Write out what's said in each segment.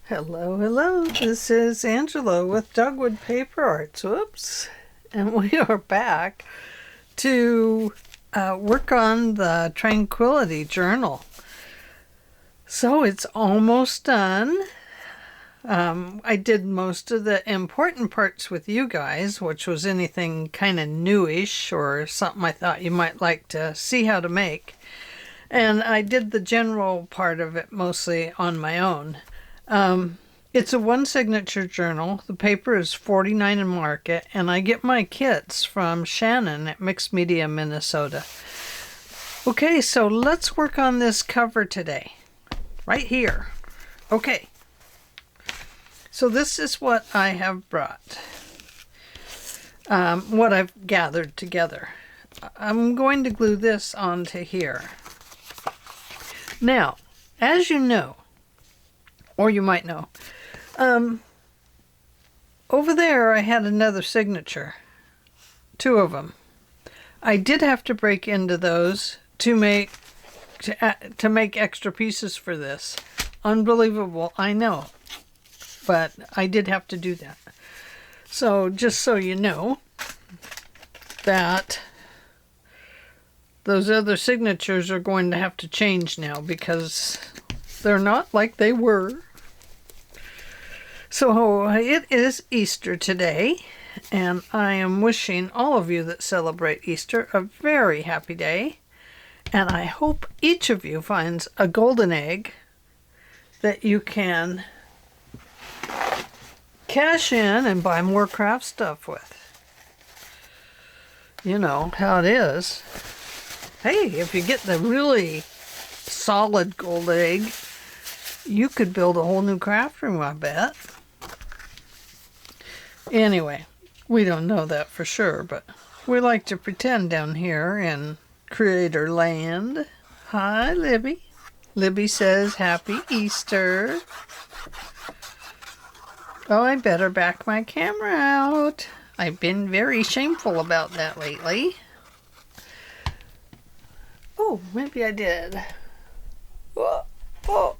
Hello, hello. This is Angela with Dogwood Paper Arts. Whoops. And we are back to work on the Tranquility journal. So it's almost done. I did most of the important parts with you guys, which was anything kind of newish or something I thought you might like to see how to make. And I did the general part of it mostly on my own. It's a one signature journal. The paper is $49 in market, and I get my kits from Shannon at Mixed Media, Minnesota. Okay, so let's work on this cover today. Right here. Okay. So this is what I have brought. What I've gathered together. I'm going to glue this onto here. Now, as you know, or you might know, over there I had another signature, 2 of them. I did have to break into those to make extra pieces for this. Unbelievable, I know, but I did have to do that. So just so you know that those other signatures are going to have to change now because they're not like they were. So it is Easter today, and I am wishing all of you that celebrate Easter a very happy day. And I hope each of you finds a golden egg that you can cash in and buy more craft stuff with. You know how it is. Hey, if you get the really solid gold egg, you could build a whole new craft room, I bet. Anyway, we don't know that for sure, but we like to pretend down here in Creator Land. Hi, Libby. Libby says, Happy Easter. Oh, I better back my camera out. I've been very shameful about that lately. Oh, maybe I did. Oh,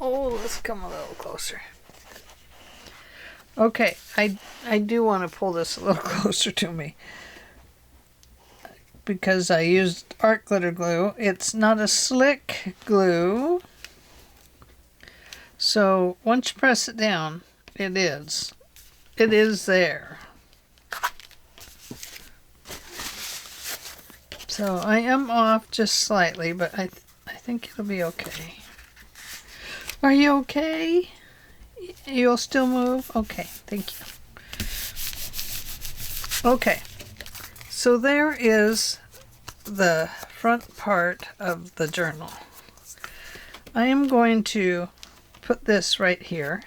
let's come a little closer. Okay, I do want to pull this a little closer to me because I used art glitter glue. It's not a slick glue. So once you press it down, it is there. So I am off just slightly, but I think it'll be okay. Are you okay? You'll still move? Okay, thank you. Okay, so there is the front part of the journal. I am going to put this right here,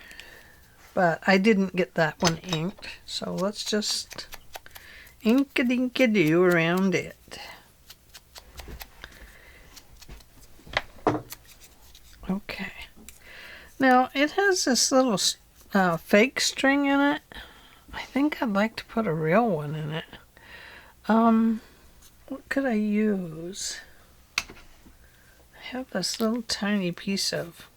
but I didn't get that one inked, so let's just ink-a-dink-a-doo around it. Okay. Now, it has this little fake string in it. I think I'd like to put a real one in it. What could I use? I have this little tiny piece of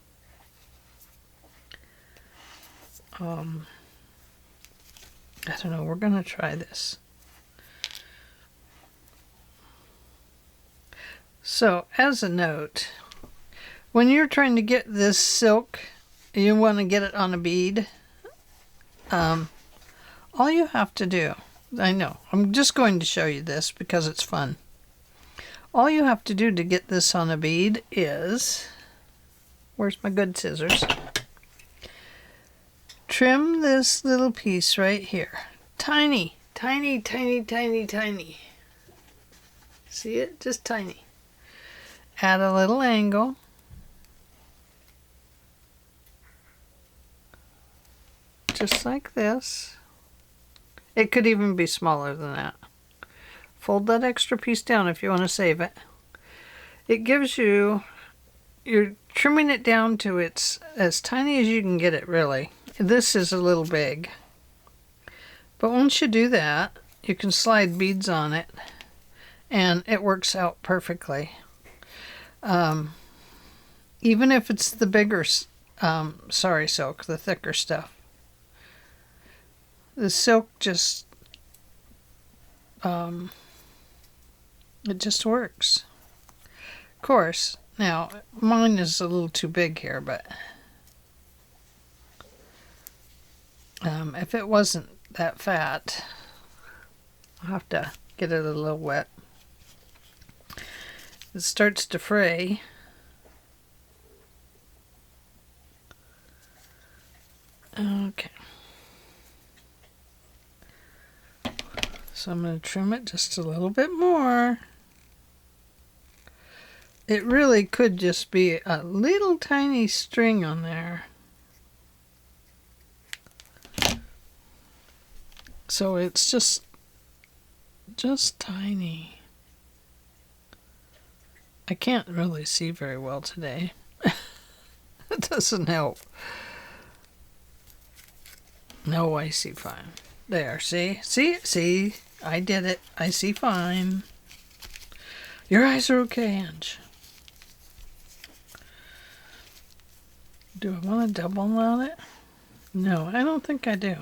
I don't know, we're going to try this. So, as a note, when you're trying to get this silk, you want to get it on a bead, all you have to do, I know, I'm just going to show you this because it's fun. All you have to do to get this on a bead is, where's my good scissors? Trim this little piece right here. Tiny, tiny, tiny, tiny, tiny. See it? Just tiny. Add a little angle. Just like this. It could even be smaller than that. Fold that extra piece down if you want to save it. It gives you, you're trimming it down to it's as tiny as you can get it, really. This is a little big. But once you do that, you can slide beads on it and it works out perfectly. Even if it's the bigger sorry silk, the thicker stuff. The silk just, it just works. Of course, now mine is a little too big here, but if it wasn't that fat, I'll have to get it a little wet. It starts to fray. Okay. So I'm going to trim it just a little bit more. It really could just be a little tiny string on there. So it's just tiny. I can't really see very well today. It doesn't help. No, I see fine. There, see? See? I did it. I see fine. Your eyes are okay, Ange. Do I want to double on it? No, I don't think I do.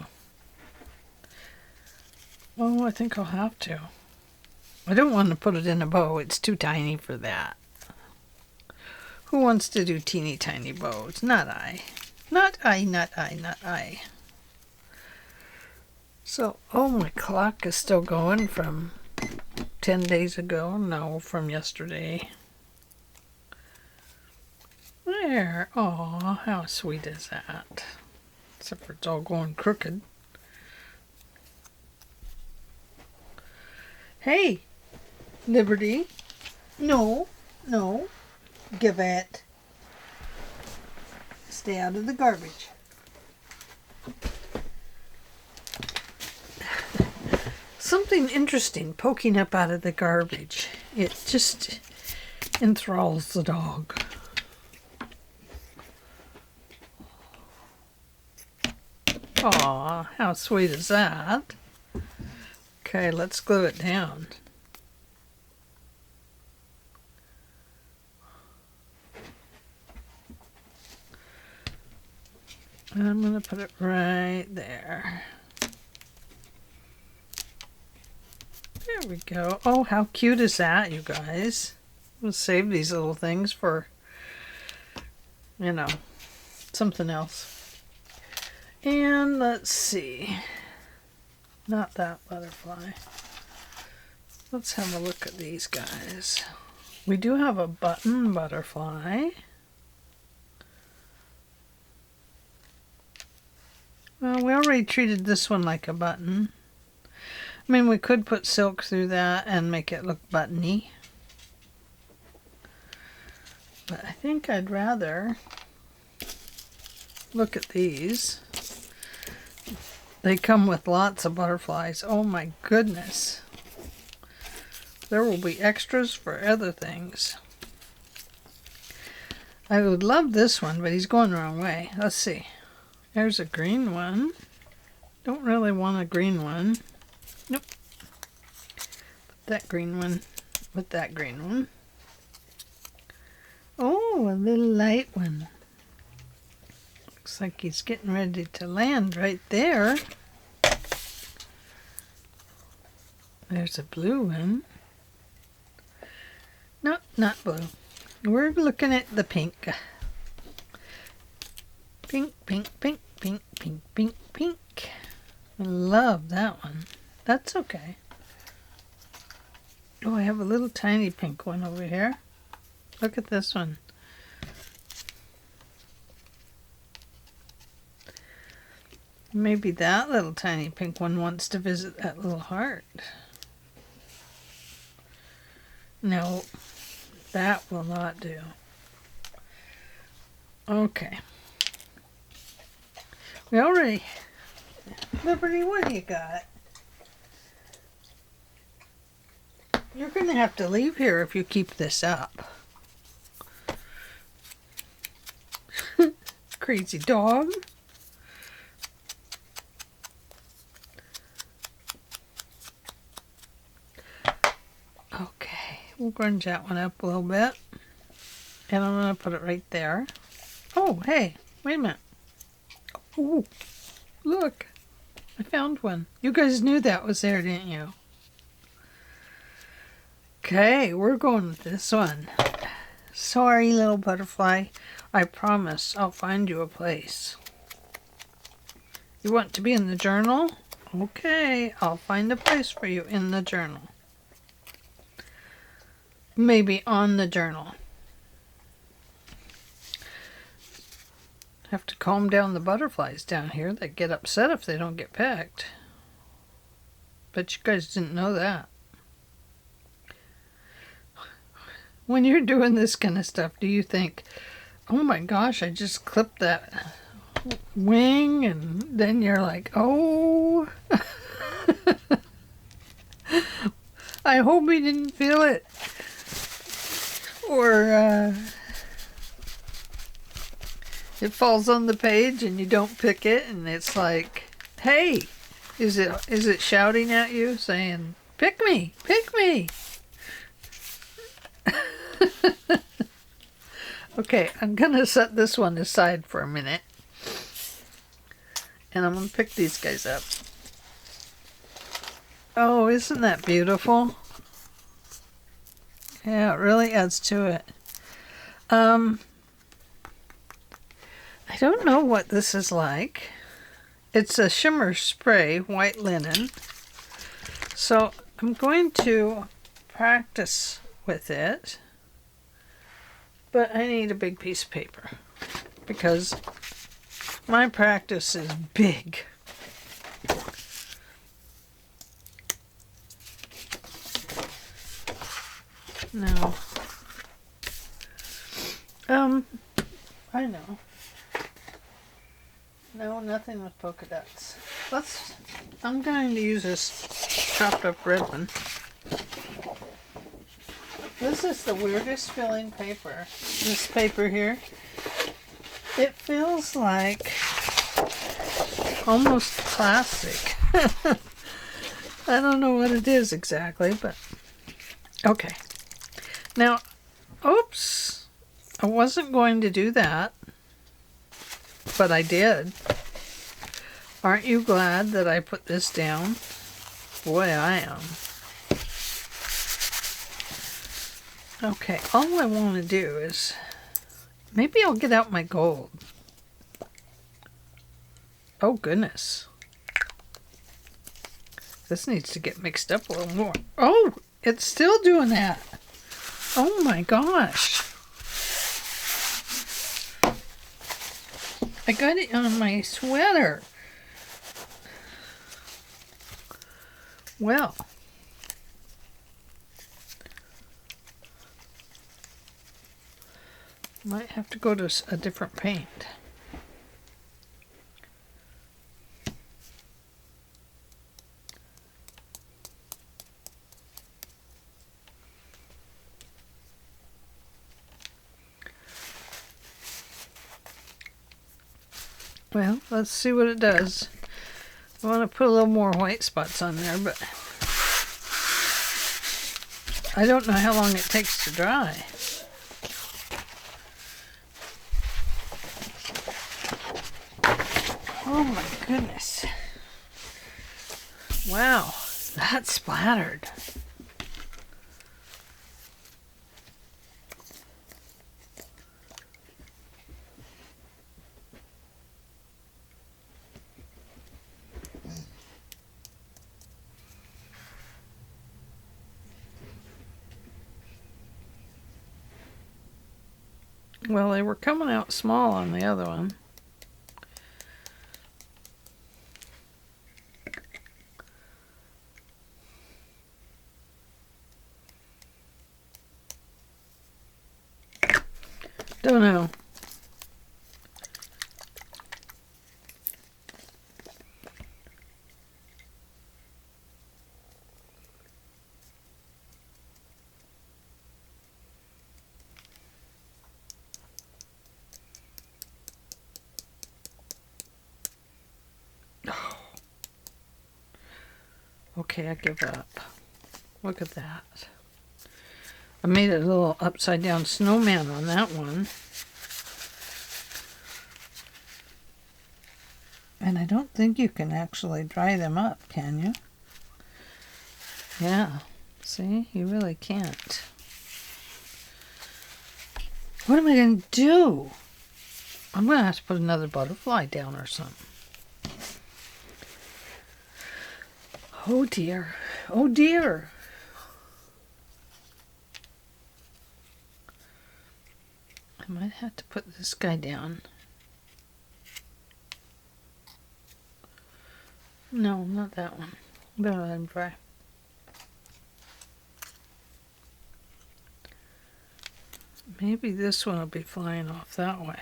Oh, I think I'll have to. I don't want to put it in a bow. It's too tiny for that. Who wants to do teeny tiny bows? Not I. Not I, not I, not I. So, oh, my clock is still going from 10 days ago. No, from yesterday. There. Aw, how sweet is that? Except for it's all going crooked. Hey, Liberty. No. Give it. Stay out of the garbage. Something interesting poking up out of the garbage. It just enthralls the dog. Aw, how sweet is that? Okay, let's glue it down. And I'm going to put it right there. There we go. Oh, how cute is that, you guys? We'll save these little things for, you know, something else. And let's see. Not that butterfly. Let's have a look at these guys. We do have a button butterfly. Well, we already treated this one like a button. I mean, we could put silk through that and make it look buttony. But I think I'd rather look at these. They come with lots of butterflies. Oh my goodness. There will be extras for other things. I would love this one, but he's going the wrong way. Let's see. There's a green one. Don't really want a green one. Nope. Put that green one with that green one. Oh, a little light one. Looks like he's getting ready to land right there. There's a blue one. No, not blue. We're looking at the pink. Pink, pink, pink, pink, pink, pink, pink. I love that one. That's okay. Oh, I have a little tiny pink one over here. Look at this one. Maybe that little tiny pink one wants to visit that little heart. No, that will not do. Okay. We already... Liberty, what do you got? You're going to have to leave here if you keep this up. Crazy dog. Okay, we'll grunge that one up a little bit. And I'm going to put it right there. Oh, hey, Wait a minute. Ooh, look. I found one. You guys knew that was there, didn't you? Okay, we're going with this one. Sorry, little butterfly. I promise I'll find you a place. You want to be in the journal? Okay, I'll find a place for you in the journal. Maybe on the journal. Have to calm down the butterflies down here that get upset if they don't get picked. Bet you guys didn't know that. When you're doing this kind of stuff, do you think, oh my gosh, I just clipped that wing, and then you're like, oh, I hope he didn't feel it. Or it falls on the page and you don't pick it, and it's like, hey, is it shouting at you saying, pick me, pick me? Okay, I'm gonna set this one aside for a minute, and I'm gonna pick these guys up. Oh, isn't that beautiful? Yeah, it really adds to it. I don't know what this is like. It's a shimmer spray, white linen. So I'm going to practice with it. But I need a big piece of paper because my practice is big. No. I know. No, nothing with polka dots. I'm going to use this chopped up red one. This is the weirdest feeling paper. This paper here. It feels like almost plastic. I don't know what it is exactly, but okay. Now, oops, I wasn't going to do that, but I did. Aren't you glad that I put this down? Boy, I am. Okay, all I want to do is, maybe I'll get out my gold. Oh goodness. This needs to get mixed up a little more. Oh, it's still doing that. Oh my gosh. I got it on my sweater. Well. Might have to go to a different paint. Well, let's see what it does. I want to put a little more white spots on there, but I don't know how long it takes to dry. Oh my goodness. Wow, that splattered. Well, they were coming out small on the other one. Don't know. Okay, I give up. Look at that. I made a little upside down snowman on that one. And I don't think you can actually dry them up, can you? Yeah. See, you really can't. What am I going to do? I'm going to have to put another butterfly down or something. Oh dear. Oh dear. I might have to put this guy down. No, not that one. Better let him dry. Maybe this one will be flying off that way.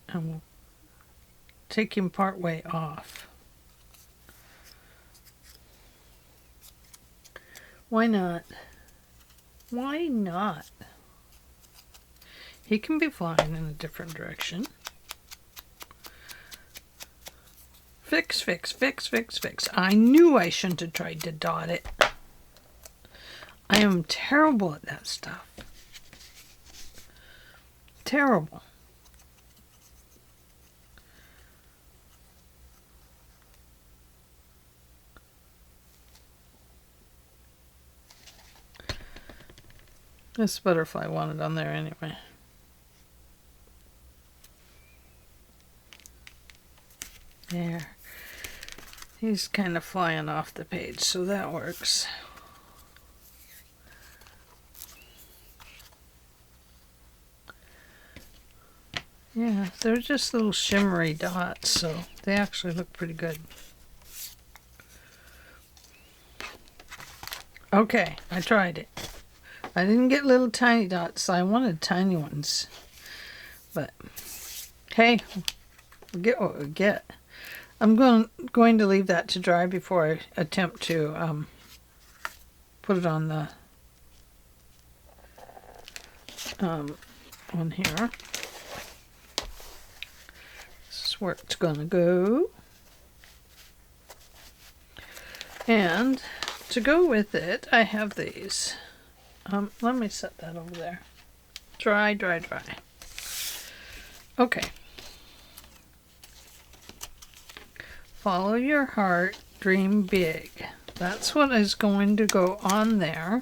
And we'll take him part way off. Why not? Why not? He can be flying in a different direction. Fix, fix, fix, fix, fix. I knew I shouldn't have tried to dot it. I am terrible at that stuff. Terrible. This butterfly wanted on there anyway. There. He's kind of flying off the page, so that works. Yeah, they're just little shimmery dots, so they actually look pretty good. Okay, I tried it. I didn't get little tiny dots. I wanted tiny ones. But, hey, we'll get what we get. I'm going to leave that to dry before I attempt to put it on the on here. This is where it's gonna go. And to go with it, I have these. Let me set that over there. Dry, dry, dry. Okay. Follow your heart, dream big. That's what is going to go on there.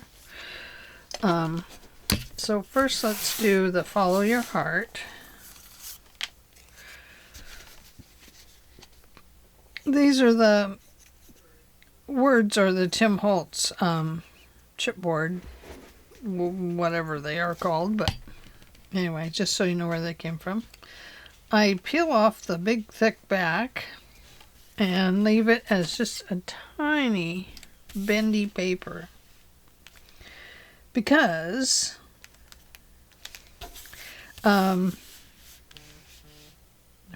So first let's do the follow your heart. These are the words, are the Tim Holtz chipboard, whatever they are called, but anyway, just so you know where they came from. I peel off the big thick back and leave it as just a tiny bendy paper, because there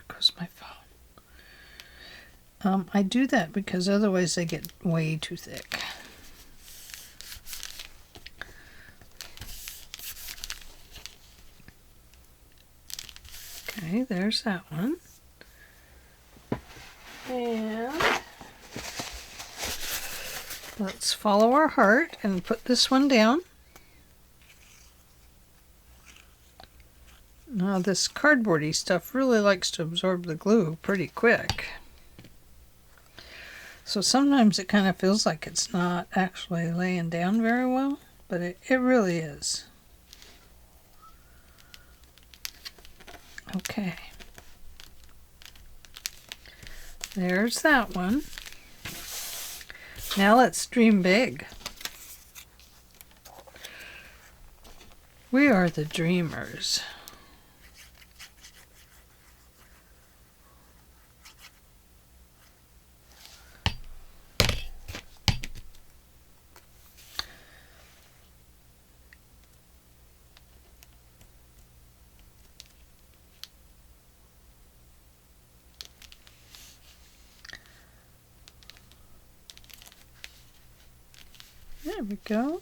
goes my phone. I do that because otherwise they get way too thick. Okay, there's that one. And let's follow our heart and put this one down. Now this cardboardy stuff really likes to absorb the glue pretty quick. So sometimes it kind of feels like it's not actually laying down very well, but it really is. Okay. There's that one. Now let's dream big. We are the dreamers. There we go.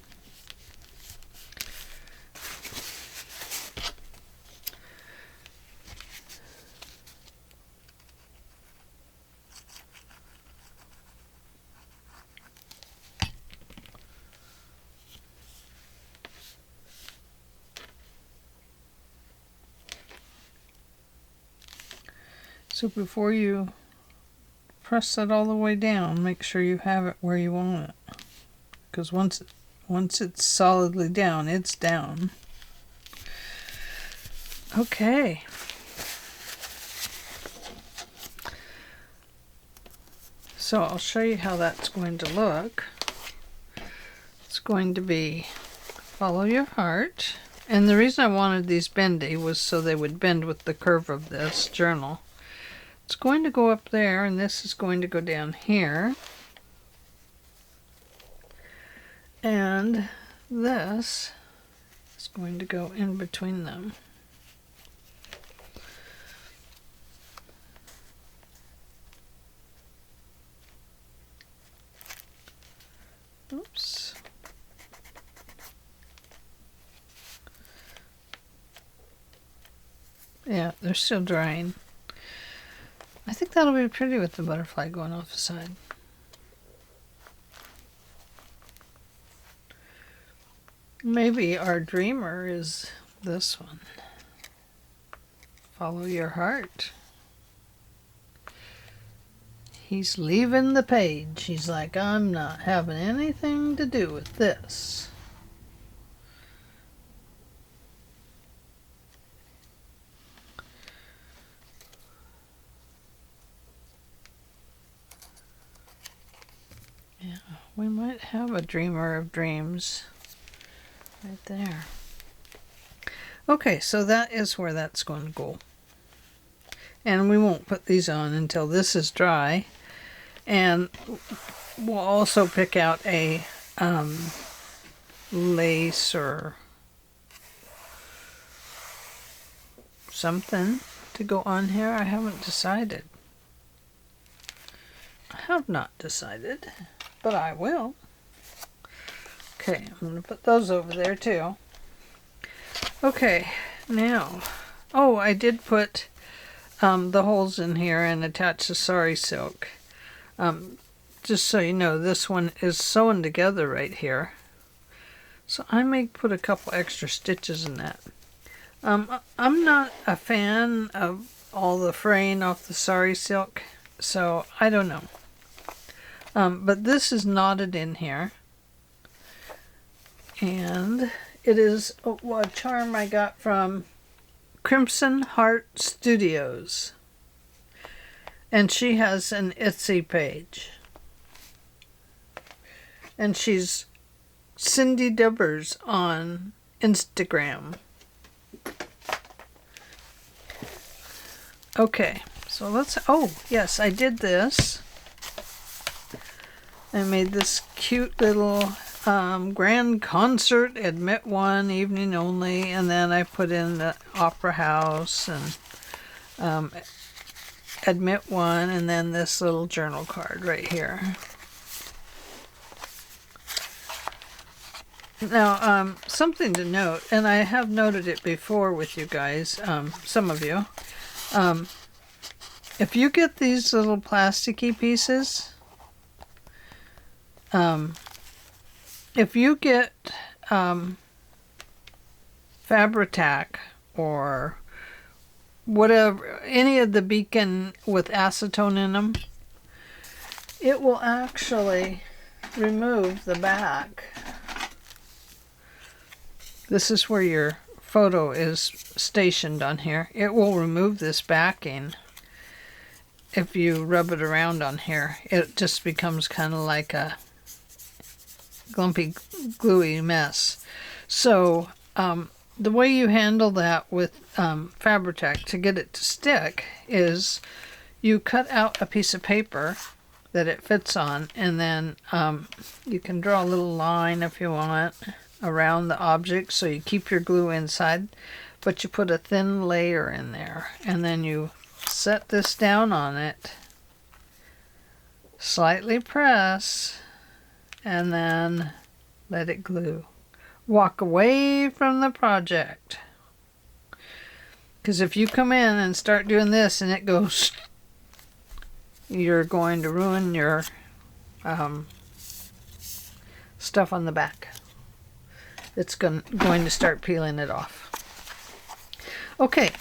So before you press that all the way down, make sure you have it where you want it. Because once it's solidly down, it's down. Okay. So I'll show you how that's going to look. It's going to be follow your heart. And the reason I wanted these bendy was so they would bend with the curve of this journal. It's going to go up there, and this is going to go down here. And this is going to go in between them. Oops. Yeah, they're still drying. I think that'll be pretty with the butterfly going off the side. Maybe our dreamer is this one. Follow your heart. He's leaving the page. He's like, I'm not having anything to do with this. Yeah, we might have a dreamer of dreams right there. Okay, so that is where that's going to go. And we won't put these on until this is dry. And we'll also pick out a lace or something to go on here. I haven't decided. I have not decided, but I will. Okay, I'm going to put those over there too. Okay, now, oh, I did put the holes in here and attach the sari silk. Just so you know, this one is sewn together right here. So I may put a couple extra stitches in that. I'm not a fan of all the fraying off the sari silk, so I don't know. But this is knotted in here. And it is a charm I got from Crimson Heart Studios. And she has an Etsy page. And she's Cindy Dubbers on Instagram. Okay, so let's, oh yes, I did this. I made this cute little grand concert, admit one, evening only, and then I put in the opera house and admit one, and then this little journal card right here. Now, something to note, and I have noted it before with you guys, some of you, if you get these little plasticky pieces, if you get Fabri-Tac or whatever, any of the beacon with acetone in them, it will actually remove the back. This is where your photo is stationed on here. It will remove this backing. If you rub it around on here, it just becomes kind of like a glumpy, gluey mess. So the way you handle that with Fabri-Tac to get it to stick is you cut out a piece of paper that it fits on, and then you can draw a little line if you want around the object so you keep your glue inside, but you put a thin layer in there, and then you set this down on it, slightly press, and then let it glue. Walk away from the project, because if you come in and start doing this and it goes, you're going to ruin your stuff on the back. It's going to start peeling it off. Okay,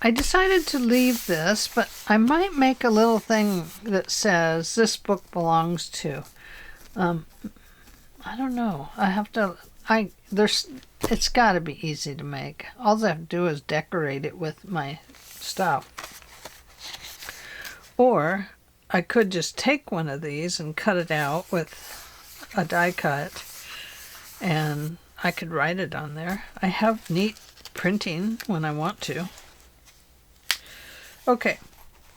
I decided to leave this, but I might make a little thing that says this book belongs to. I don't know. I have to. It's got to be easy to make. All I have to do is decorate it with my stuff. Or I could just take one of these and cut it out with a die cut, and I could write it on there. I have neat printing when I want to. Okay,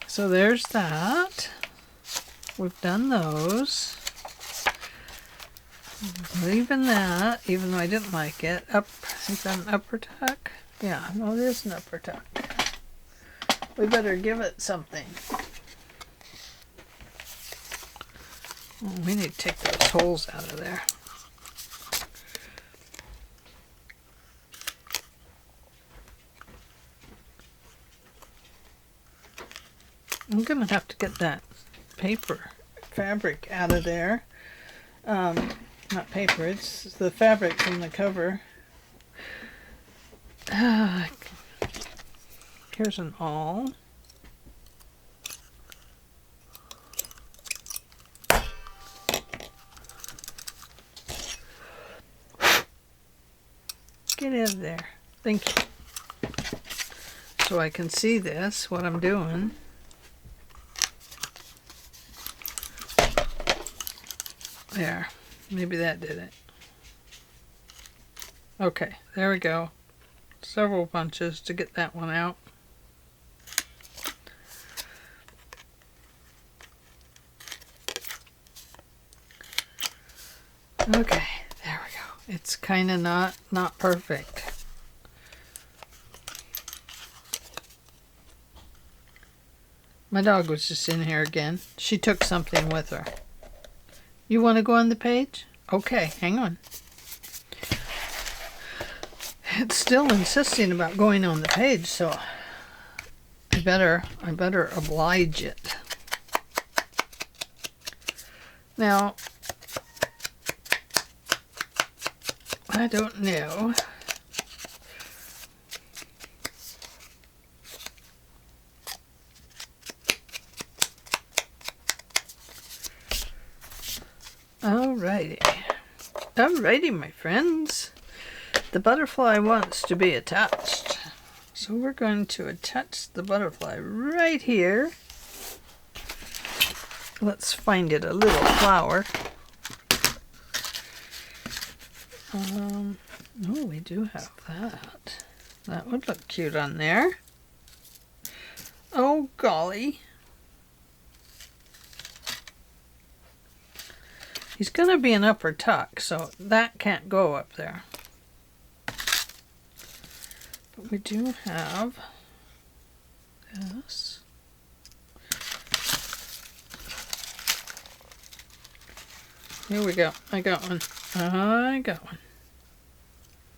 so there's that. We've done those. Leaving that, even though I didn't like it. Is that an upper tuck? Yeah, no, it is an upper tuck. We better give it something. Oh, we need to take those holes out of there. I'm gonna have to get that fabric out of there. Not paper, it's the fabric from the cover. Here's an awl. Get in there. Thank you. So I can see this, what I'm doing. There. Maybe that did it. Okay, there we go. Several punches to get that one out. Okay, there we go. It's kind of not perfect. My dog was just in here again. She took something with her. You want to go on the page? Okay, hang on. It's still insisting about going on the page, so I better oblige it. Now, I don't know. Alrighty, my friends. The butterfly wants to be attached. So we're going to attach the butterfly right here. Let's find it a little flower. Oh, we do have that. That would look cute on there. Oh, golly. He's going to be an upper tuck, so that can't go up there. But we do have this. Here we go. I got one.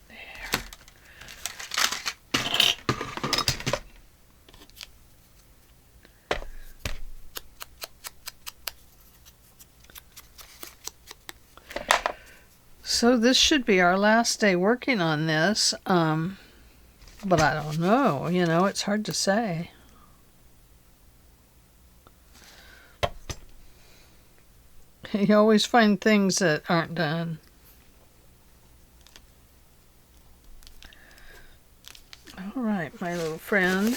There. So this should be our last day working on this, but I don't know, it's hard to say. You always find things that aren't done. All right, my little friend.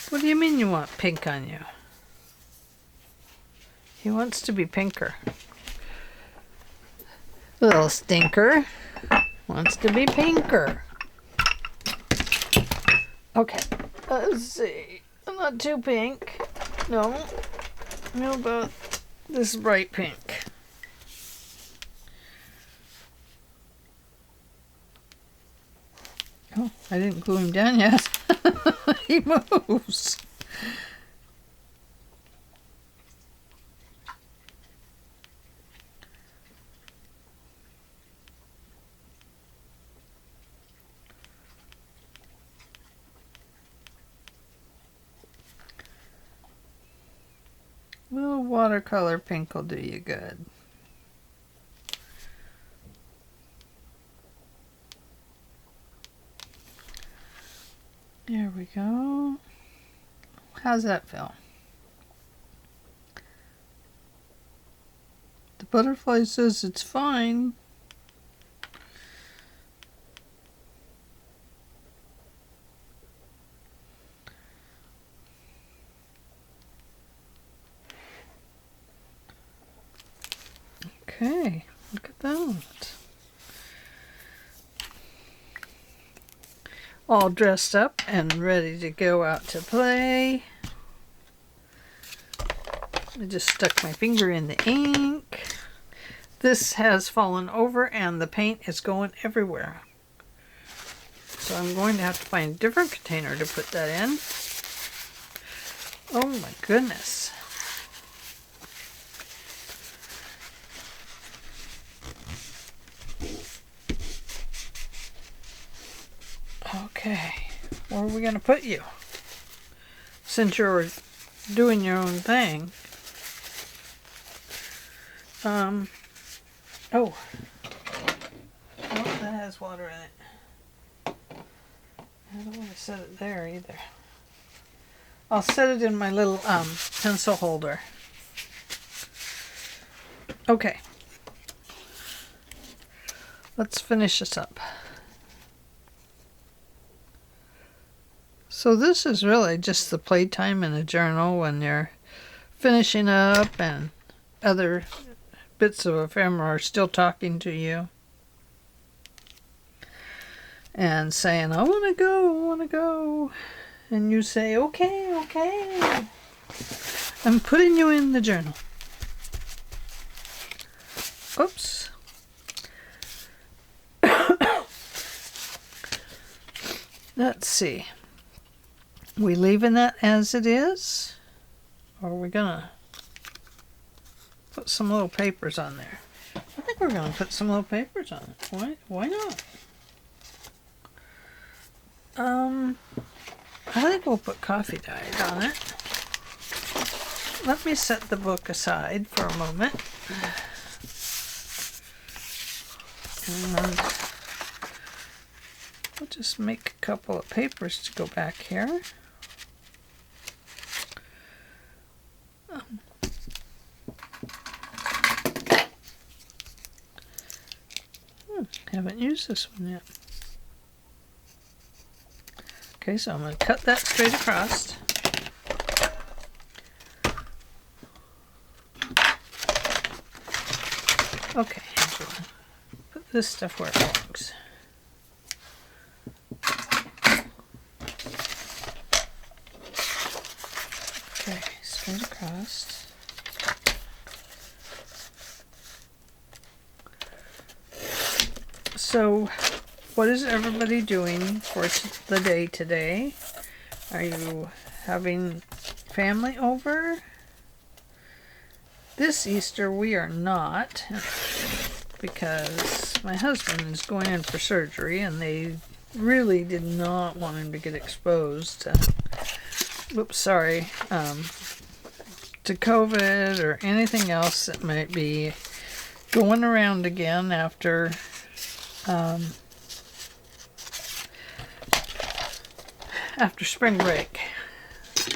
What do you mean you want pink on you? He wants to be pinker. Little stinker wants to be pinker. Okay, let's see. I'm not too pink. No. How about this bright pink? Oh, I didn't glue him down yet. He moves. A little watercolor pink will do you good. There we go. How's that feel? The butterfly says it's fine. Okay, look at that. All dressed up and ready to go out to play. I just stuck my finger in the ink. This has fallen over and the paint is going everywhere. So I'm going to have to find a different container to put that in. Oh my goodness. Okay, where are we going to put you? Since you're doing your own thing. Oh, that has water in it. I don't want to set it there either. I'll set it in my little pencil holder. Okay. Let's finish this up. So this is really just the playtime in a journal when you're finishing up and other bits of ephemera are still talking to you and saying, I want to go, I want to go. And you say, okay, okay. I'm putting you in the journal. Oops. Let's see. We leaving that as it is? Or are we gonna put some little papers on there? I think we're gonna put some little papers on it. Why not? I think we'll put coffee dyed on it. Let me set the book aside for a moment. And we'll just make a couple of papers to go back here. Haven't used this one yet. Okay, so I'm going to cut that straight across. Okay, Angela, put this stuff where it belongs. Okay, straight across. So, what is everybody doing for the day today? Are you having family over? This Easter we are not, because my husband is going in for surgery and they really did not want him to get exposed to, to COVID or anything else that might be going around again after spring break.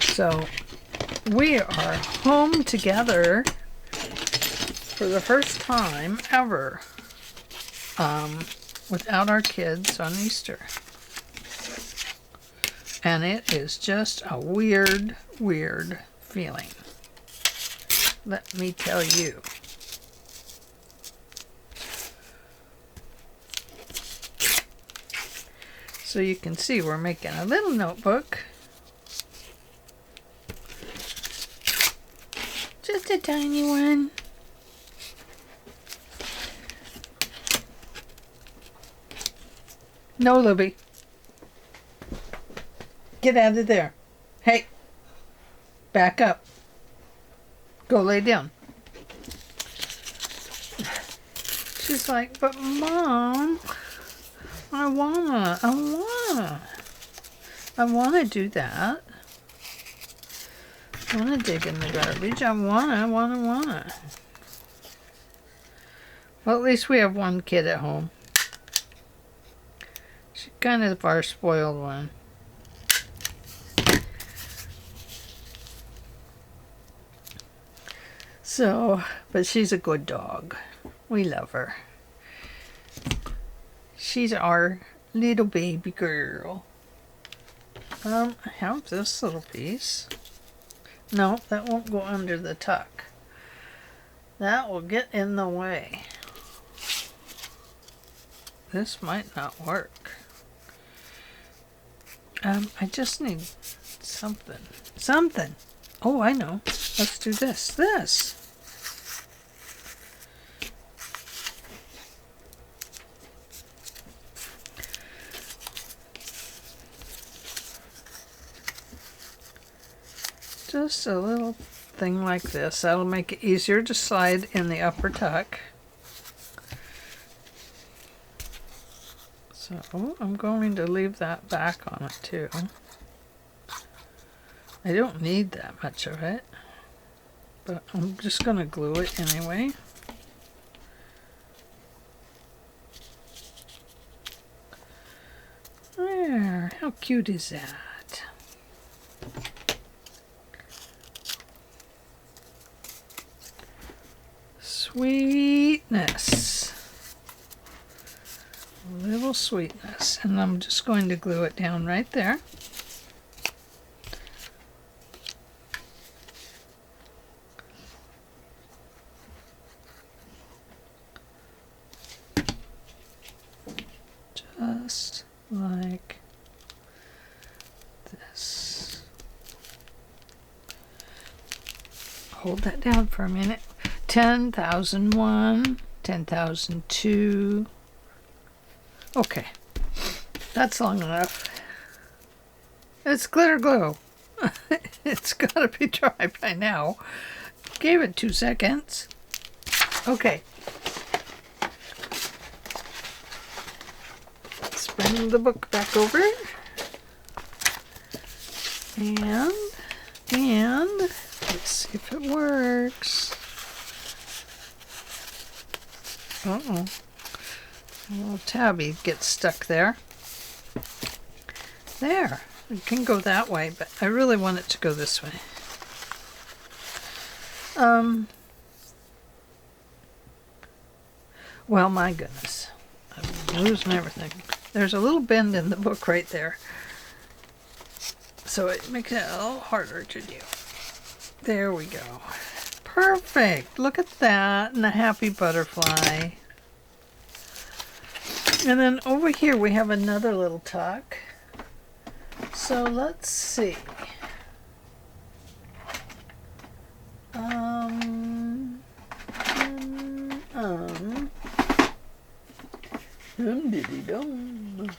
So we are home together for the first time ever without our kids on Easter. And it is just a weird, weird feeling. Let me tell you. So you can see we're making a little notebook. Just a tiny one. No, Libby. Get out of there. Hey. Back up. Go lay down. She's like, but Mom, I wanna do that. I wanna dig in the garbage. I wanna. Well, at least we have one kid at home. She's kind of our spoiled one. So, but she's a good dog. We love her. She's our little baby girl. I have this little piece. No, that won't go under the tuck. That will get in the way. This might not work. I just need something. Something! Oh, I know. Let's do this. This! Just a little thing like this. That'll make it easier to slide in the upper tuck. So I'm going to leave that back on it too. I don't need that much of it, but I'm just going to glue it anyway. There, how cute is that? Sweetness. A little sweetness. And I'm just going to glue it down right there. Just like this. Hold that down for a minute. 10,001, 10,002. Okay, that's long enough. It's glitter glue. It's gotta be dry by now. Gave it 2 seconds. Okay. Let's bring the book back over. And let's see if it works. Uh-oh. A little tabby gets stuck there. There. It can go that way, but I really want it to go this way. Well, my goodness. I'm losing everything. There's a little bend in the book right there. So it makes it a little harder to do. There we go. Perfect. Look at that. And a happy butterfly. And then over here we have another little tuck. So let's see. Diddy-dum.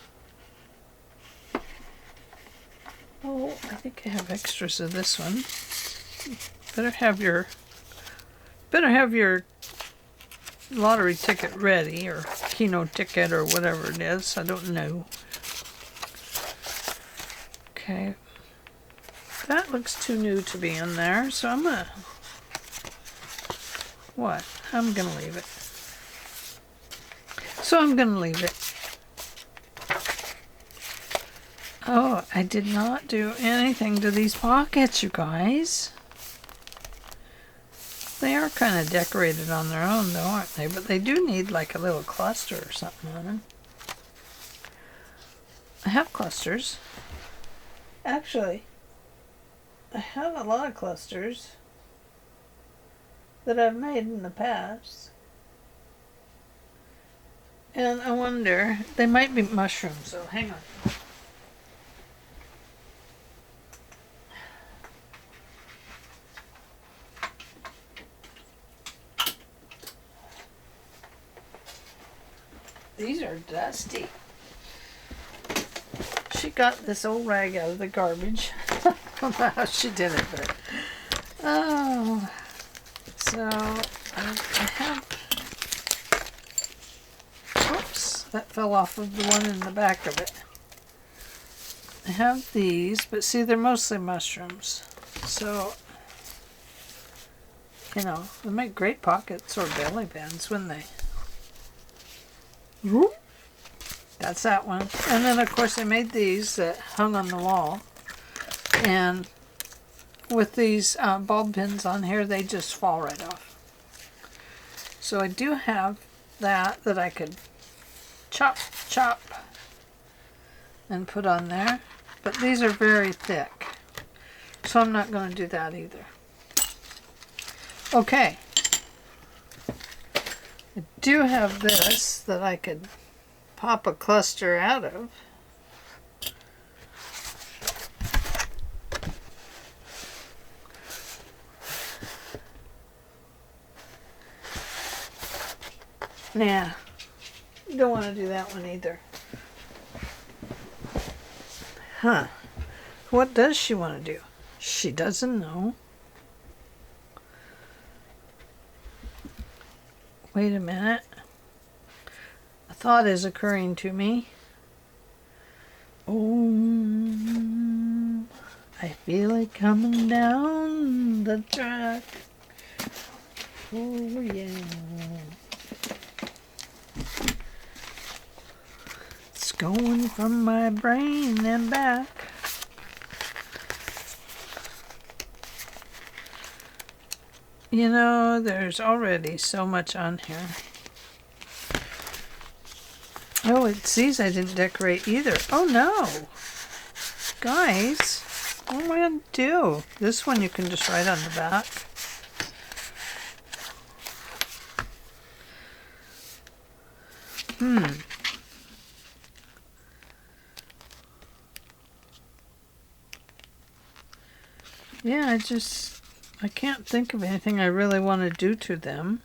Oh, I think I have extras of this one. Better have your lottery ticket ready, or Keno ticket, or whatever it is. I don't know. Okay. That looks too new to be in there, so I'm gonna... What? I'm gonna leave it. So I'm gonna leave it. Oh, I did not do anything to these pockets, you guys. They are kind of decorated on their own, though, aren't they? But they do need like a little cluster or something on them. I have clusters. Actually, I have a lot of clusters that I've made in the past. And I wonder, they might be mushrooms, so hang on. These are dusty. She got this old rag out of the garbage. I don't know how she did it, but... Oh. So, I have... Oops, that fell off of the one in the back of it. I have these, but see, they're mostly mushrooms. So, you know, they make great pockets or belly bands, wouldn't they? Whoop. That's that one. And then, of course, I made these that hung on the wall. And with these bulb pins on here, they just fall right off. So I do have that I could chop and put on there. But these are very thick, so I'm not going to do that either. Okay. I do have this that I could pop a cluster out of. Nah, you don't want to do that one either. Huh. What does she want to do? She doesn't know. Wait a minute. A thought is occurring to me. Oh, I feel it coming down the track. Oh, yeah. It's going from my brain and back. You know, there's already so much on here. Oh, it sees I didn't decorate either. Oh no! Guys, what am I going to do? This one you can just write on the back. Yeah, I can't think of anything I really want to do to them.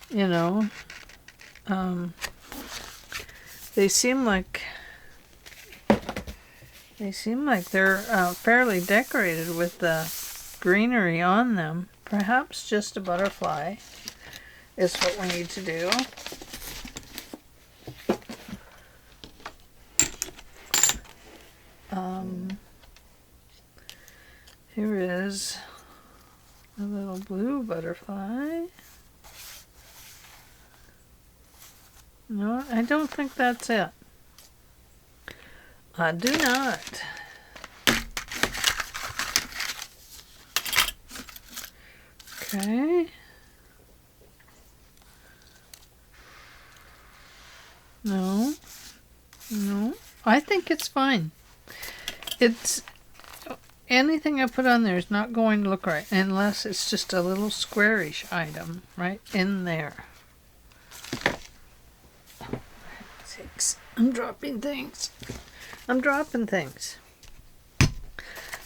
You know, they seem like they're fairly decorated with the greenery on them. Perhaps just a butterfly is what we need to do. Here is a little blue butterfly. No, I don't think that's it. I do not. Okay. No. No. I think it's fine. It's anything I put on there is not going to look right unless it's just a little squarish item right in there. I'm dropping things. dropping things.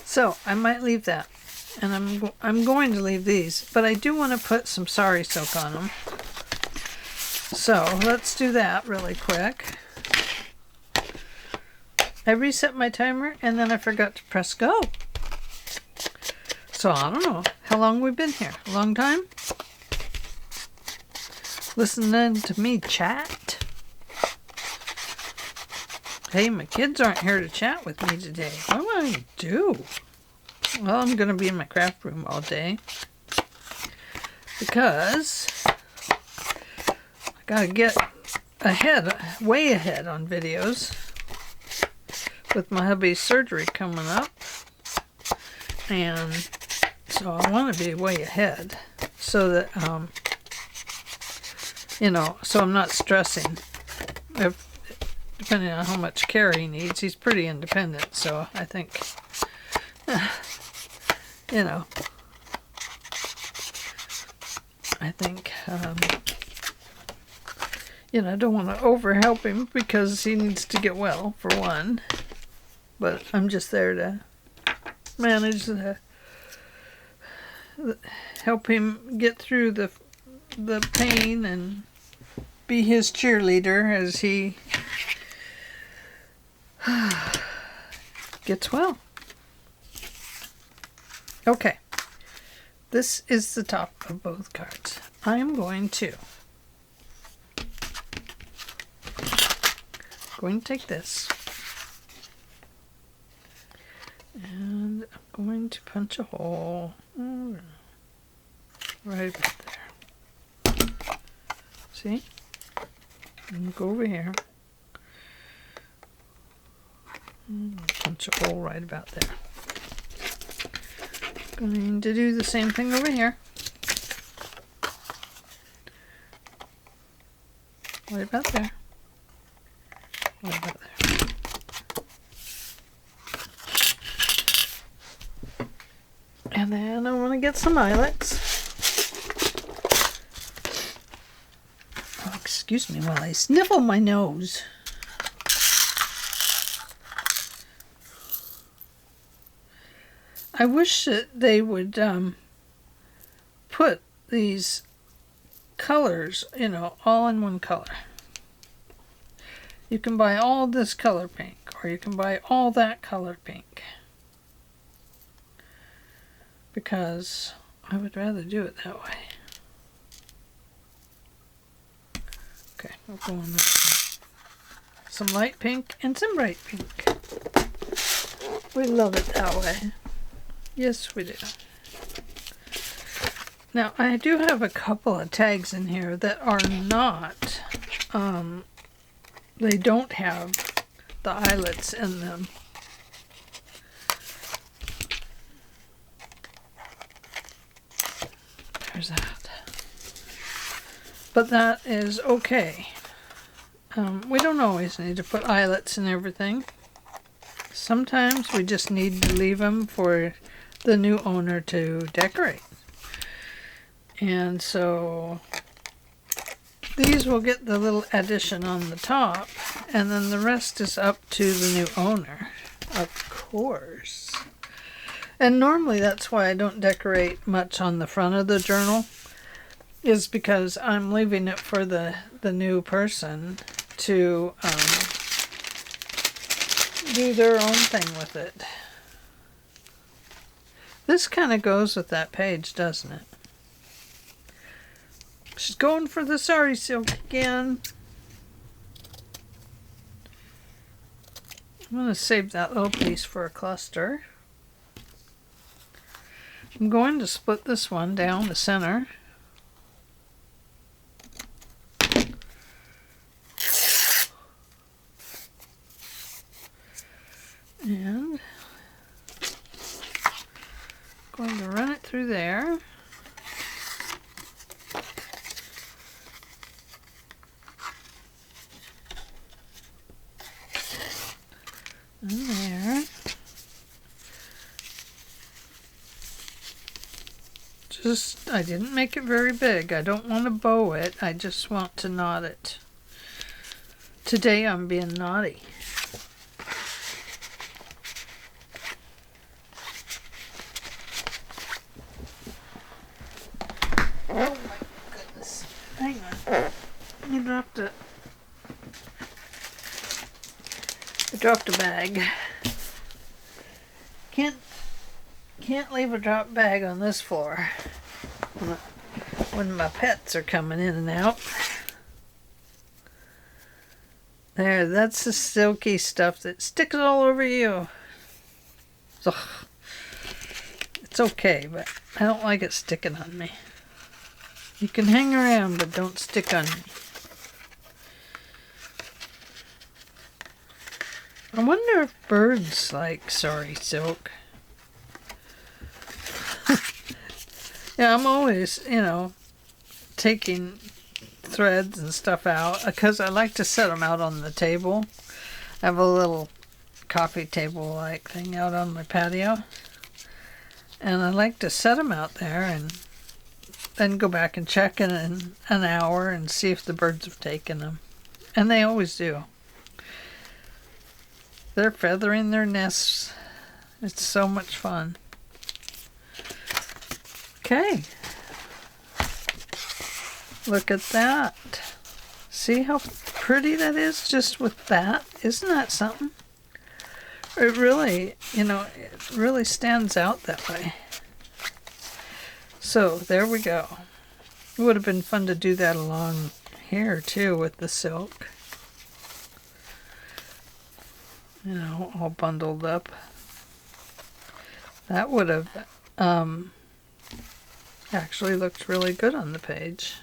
So I might leave that. And I'm going to leave these. But I do want to put some sari silk on them. So let's do that really quick. I reset my timer and then I forgot to press go. So I don't know how long we've been here. A long time? Listening to me chat? Hey, my kids aren't here to chat with me today. What am I going to do? Well, I'm going to be in my craft room all day. Because I got to get ahead, way ahead on videos. With my hubby's surgery coming up. And so I want to be way ahead. So that, you know, so I'm not stressing. Depending on how much care he needs, he's pretty independent. So I think, you know, you know, I don't want to overhelp him because he needs to get well, for one. But I'm just there to manage help him get through the pain and be his cheerleader as he gets well. Okay, this is the top of both cards. I am going to take this and I'm going to punch a hole right about there. See? And go over here. And punch a hole right about there. Going to do the same thing over here. What about there? What about there? And then I want to get some eyelets. Oh, excuse me while I sniffle my nose. I wish that they would put these colors, you know, all in one color. You can buy all this color pink, or you can buy all that color pink. Because I would rather do it that way. Okay, we'll go on with some light pink and some bright pink. We love it that way. Yes, we do. Now, I do have a couple of tags in here that are not, they don't have the eyelets in them. There's that. But that is okay. We don't always need to put eyelets in everything. Sometimes we just need to leave them for the new owner to decorate. And so these will get the little addition on the top, and then the rest is up to the new owner, of course. And normally that's why I don't decorate much on the front of the journal, is because I'm leaving it for the new person to do their own thing with it. This kind of goes with that page, doesn't it? She's going for the sari silk again. I'm going to save that little piece for a cluster. I'm going to split this one down the center. And going to run it through there. And there. Just, I didn't make it very big. I don't want to bow it. I just want to knot it. Today I'm being naughty. Oh my goodness. Hang on. You dropped it. I dropped a bag. Can't leave a drop bag on this floor when my pets are coming in and out. There, that's the silky stuff that sticks all over you. Ugh. It's okay, but I don't like it sticking on me. You can hang around, but don't stick on me. I wonder if birds like sari silk. Yeah, I'm always, you know, taking threads and stuff out because I like to set them out on the table. I have a little coffee table like thing out on my patio. And I like to set them out there and then go back and check in an hour and see if the birds have taken them. And they always do. They're feathering their nests. It's so much fun. Okay. Look at that. See how pretty that is just with that? Isn't that something? It really, you know, it really stands out that way. So there we go. It would have been fun to do that along here too with the silk. You know, all bundled up. That would have actually looked really good on the page.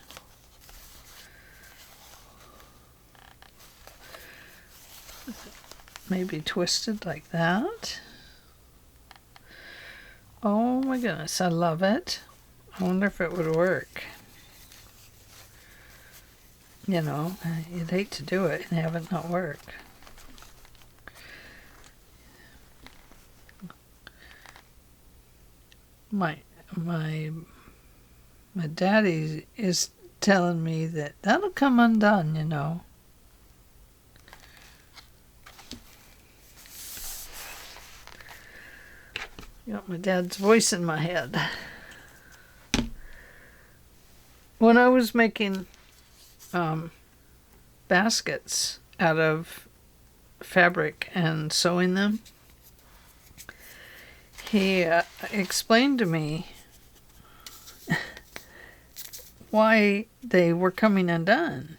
Maybe twisted like that. Oh my goodness, I love it. I wonder if it would work. You know, you'd hate to do it and have it not work. My daddy is telling me that that'll come undone, you know. You got my dad's voice in my head. When I was making baskets out of fabric and sewing them, he explained to me why they were coming undone.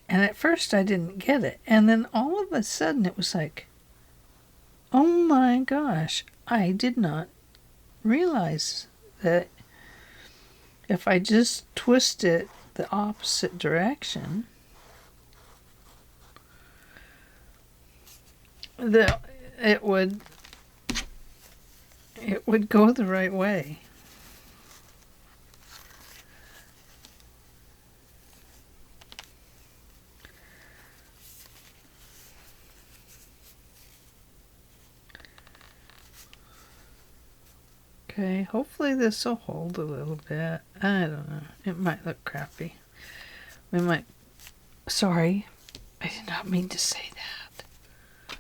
And at first I didn't get it. And then all of a sudden it was like, oh my gosh, I did not realize that if I just twist it the opposite direction, that it would go the right way. Okay, hopefully this will hold a little bit. I don't know. It might look crappy. We might... Sorry, I did not mean to say that.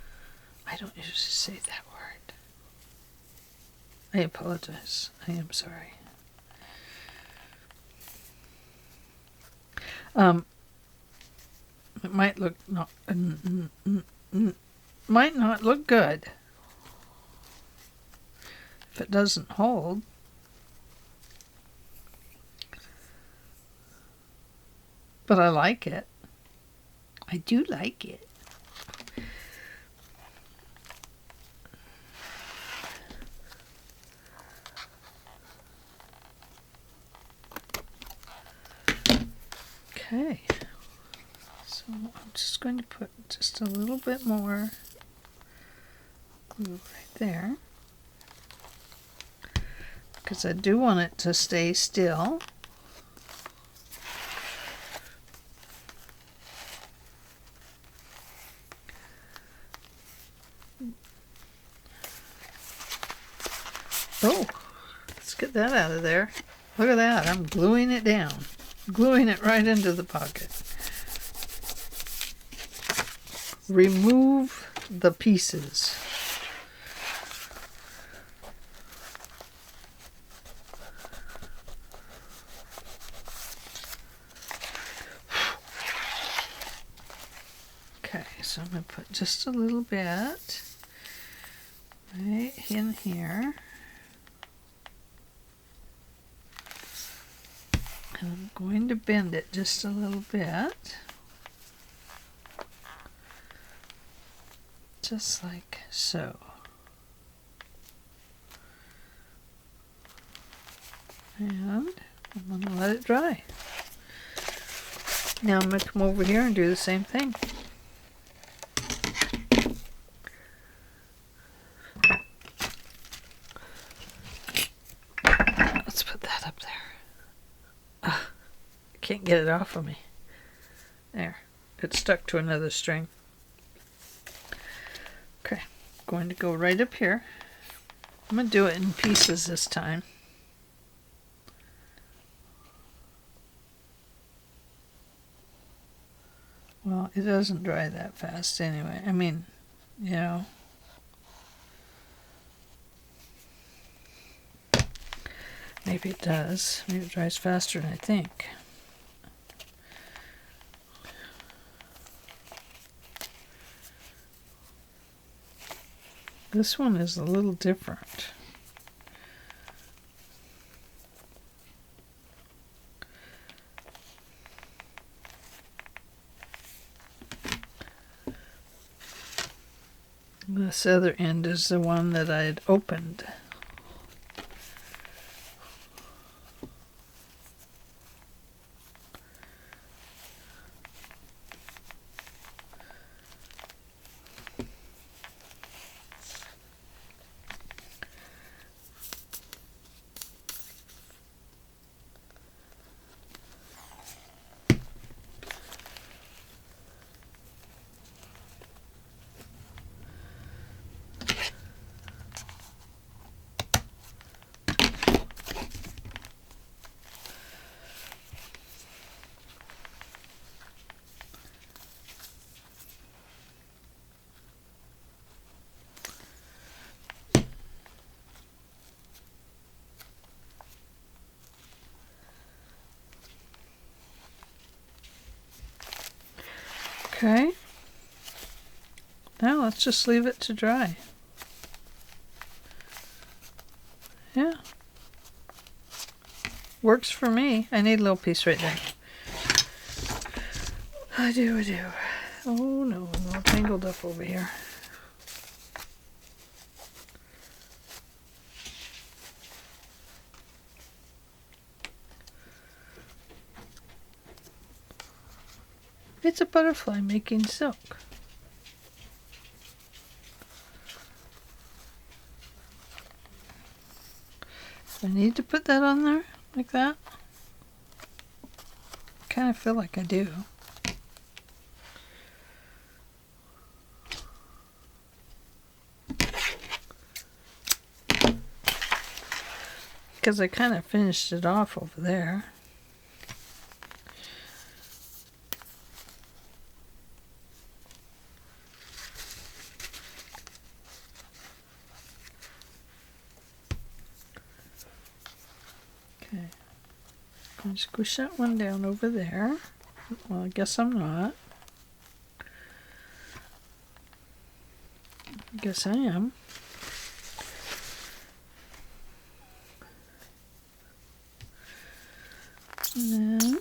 I don't usually say that word. I apologize. I am sorry. It might look might not look good if it doesn't hold. But I like it. I do like it. Okay. So I'm just going to put just a little bit more glue right there, because I do want it to stay still. Oh, let's get that out of there. Look at that, I'm gluing it down. Gluing it right into the pocket. Remove the pieces. Okay, so I'm going to put just a little bit right in here. And I'm going to bend it just a little bit. Just like so. And I'm going to let it dry. Now I'm going to come over here and do the same thing. Let's put that up there. I can't get it off of me. There. It's stuck to another string. Okay. Going to go right up here. I'm going to do it in pieces this time. Well, it doesn't dry that fast anyway. I mean, you know. Maybe it does. Maybe it dries faster than I think. This one is a little different. This other end is the one that I had opened. Okay. Now let's just leave it to dry. Yeah. Works for me. I need a little piece right there. I do. Oh no, I'm all tangled up over here. It's a butterfly making silk. I need to put that on there like that. I kind of feel like I do. Because I kind of finished it off over there. Okay, I'll squish that one down over there. Well, I guess I'm not. I guess I am. And then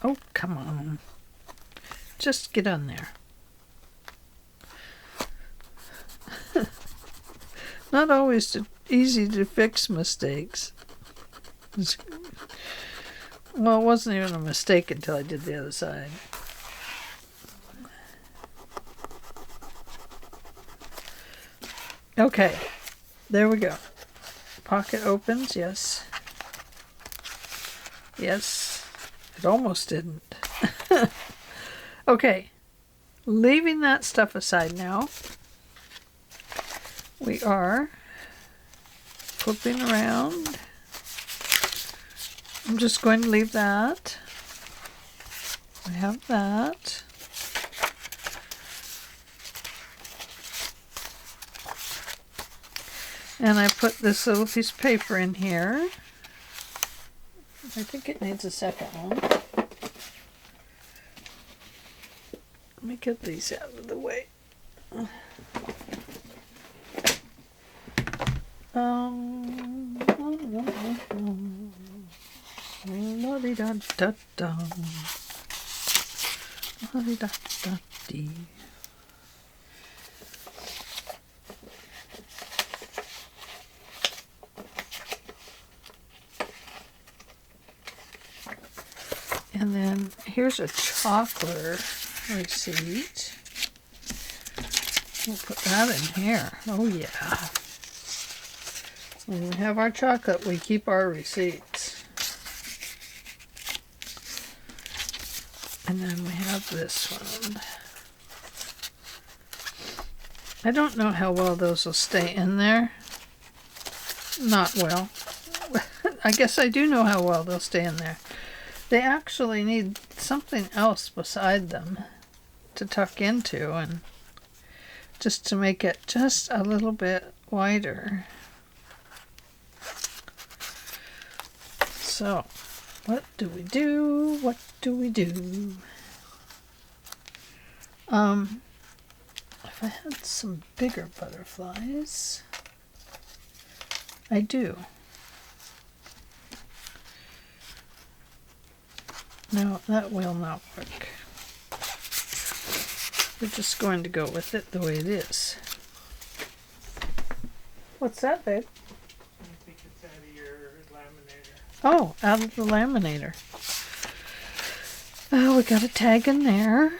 oh, come on. Just get on there. Not always easy to fix mistakes. Well, it wasn't even a mistake until I did the other side. Okay, there we go. Pocket opens, yes. Yes, it almost didn't. Okay, leaving that stuff aside now, we are flipping around. I'm just going to leave that. We have that. And I put this little piece of paper in here. I think it needs a second one. Let me get these out of the way. La-di-da-da-da. La-di-da-da-dee. And then here's a chocolate receipt. We'll put that in here. Oh yeah. When we have our chocolate, we keep our receipts. And then we have this one. I don't know how well those will stay in there. Not well. I guess I do know how well they'll stay in there. They actually need something else beside them to tuck into, and just to make it just a little bit wider. So, what do we do? What do we do? If I had some bigger butterflies, I do. No, that will not work. We're just going to go with it the way it is. What's that, babe? I think it's out of your laminator. Oh, out of the laminator. Oh, we got a tag in there.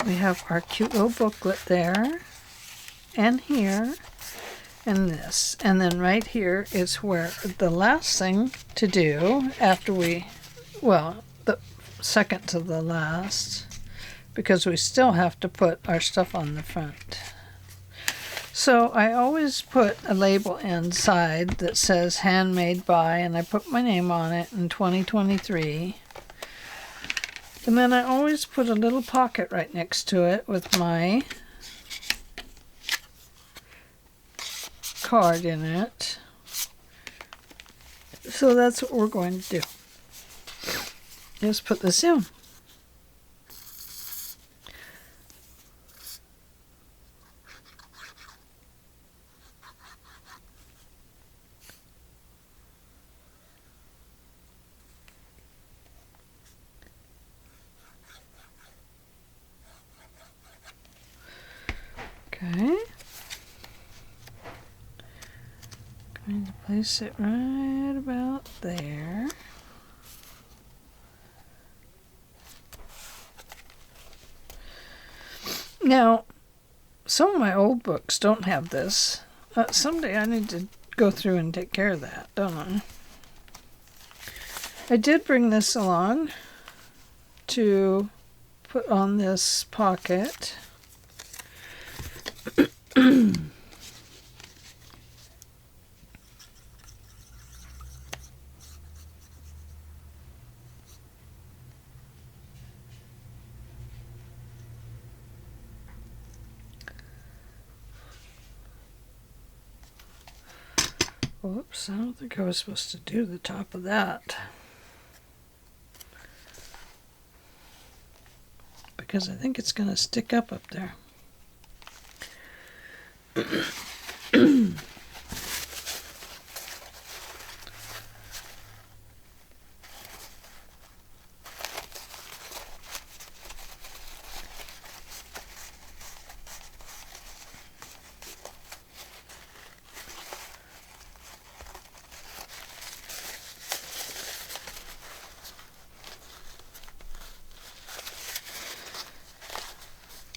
We have our cute little booklet there, and here, and this. And then right here is where the last thing to do after we, well, second to the last because we still have to put our stuff on the front. So I always put a label inside that says handmade by, and I put my name on it in 2023. And then I always put a little pocket right next to it with my card in it. So that's what we're going to do. Just put this in. Okay. Going to place it right about there. Now, some of my old books don't have this. Someday I need to go through and take care of that, don't I? I did bring this along to put on this pocket. Whoops, I don't think I was supposed to do the top of that. Because I think it's going to stick up there.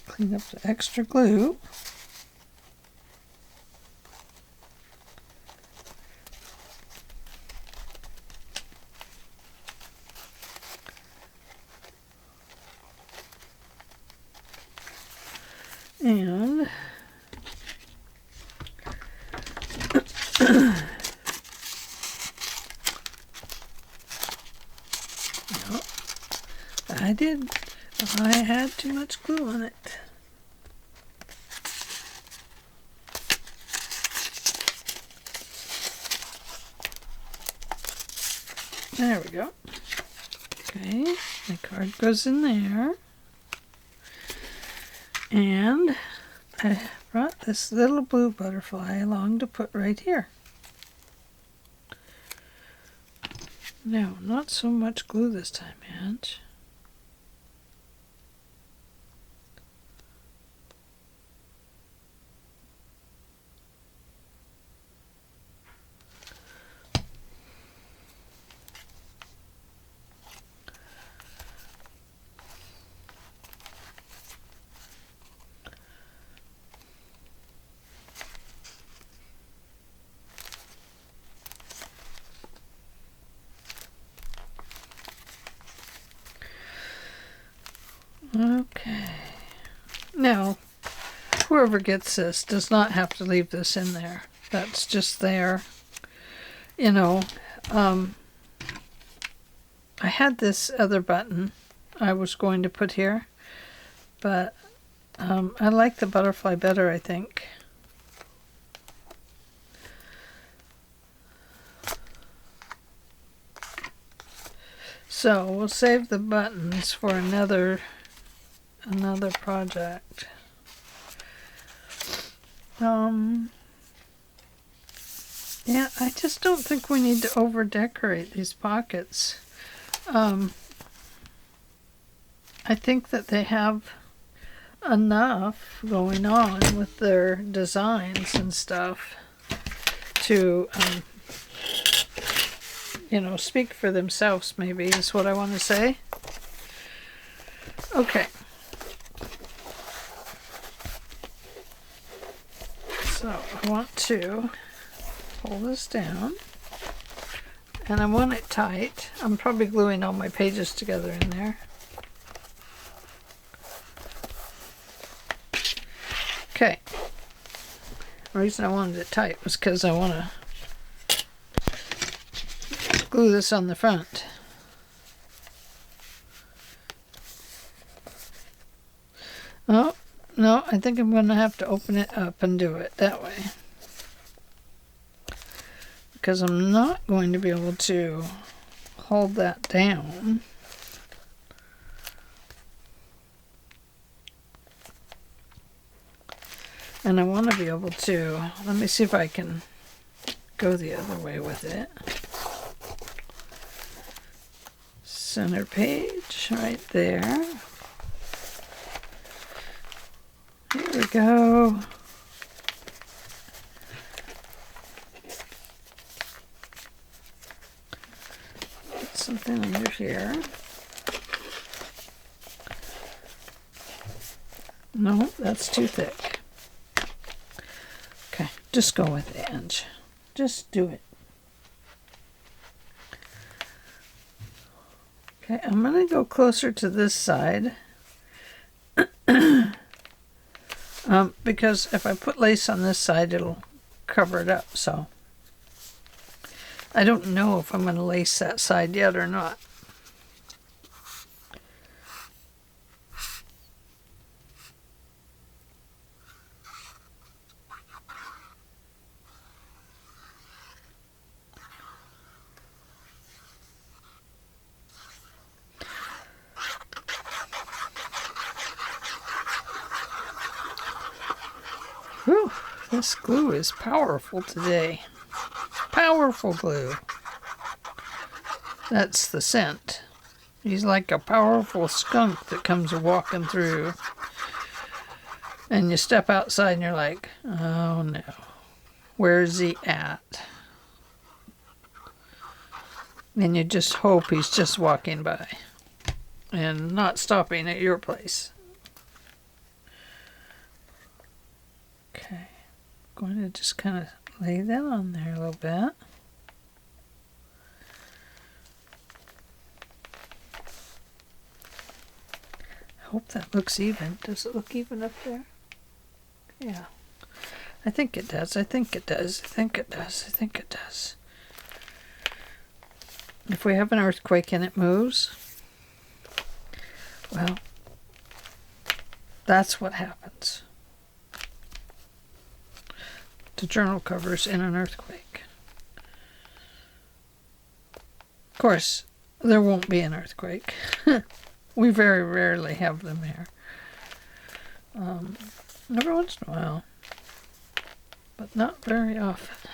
Clean up the extra glue. And I had too much glue on it. There we go. Okay, my card goes in there. And I brought this little blue butterfly along to put right here. No, not so much glue this time, Ange. Okay. Now, whoever gets this does not have to leave this in there. That's just there. You know, I had this other button I was going to put here, but I like the butterfly better, I think. So we'll save the buttons for another project. Yeah, I just don't think we need to over decorate these pockets. I think that they have enough going on with their designs and stuff to you know, speak for themselves, maybe is what I want to say. Okay. So I want to pull this down and I want it tight. I'm probably gluing all my pages together in there. Okay. The reason I wanted it tight was because I want to glue this on the front. Oh, no, I think I'm going to have to open it up and do it that way. Because I'm not going to be able to hold that down. And I want to be able to, let me see if I can go the other way with it. Center page right there. Here we go. Put something under here. No, that's too thick. Okay, just go with the edge. Just do it. Okay, I'm going to go closer to this side. Because if I put lace on this side, it'll cover it up. So I don't know if I'm going to lace that side yet or not. Whew, this glue is powerful today. Powerful glue. That's the scent. He's like a powerful skunk that comes walking through. And you step outside and you're like, oh no, where's he at? And you just hope he's just walking by and not stopping at your place. Okay, I'm going to just kind of lay that on there a little bit. I hope that looks even. Does it look even up there? Yeah. I think it does. I think it does. I think it does. I think it does. If we have an earthquake and it moves, well, that's what happens. The journal covers in an earthquake. Of course, there won't be an earthquake. We very rarely have them here. Every once in a while, but not very often.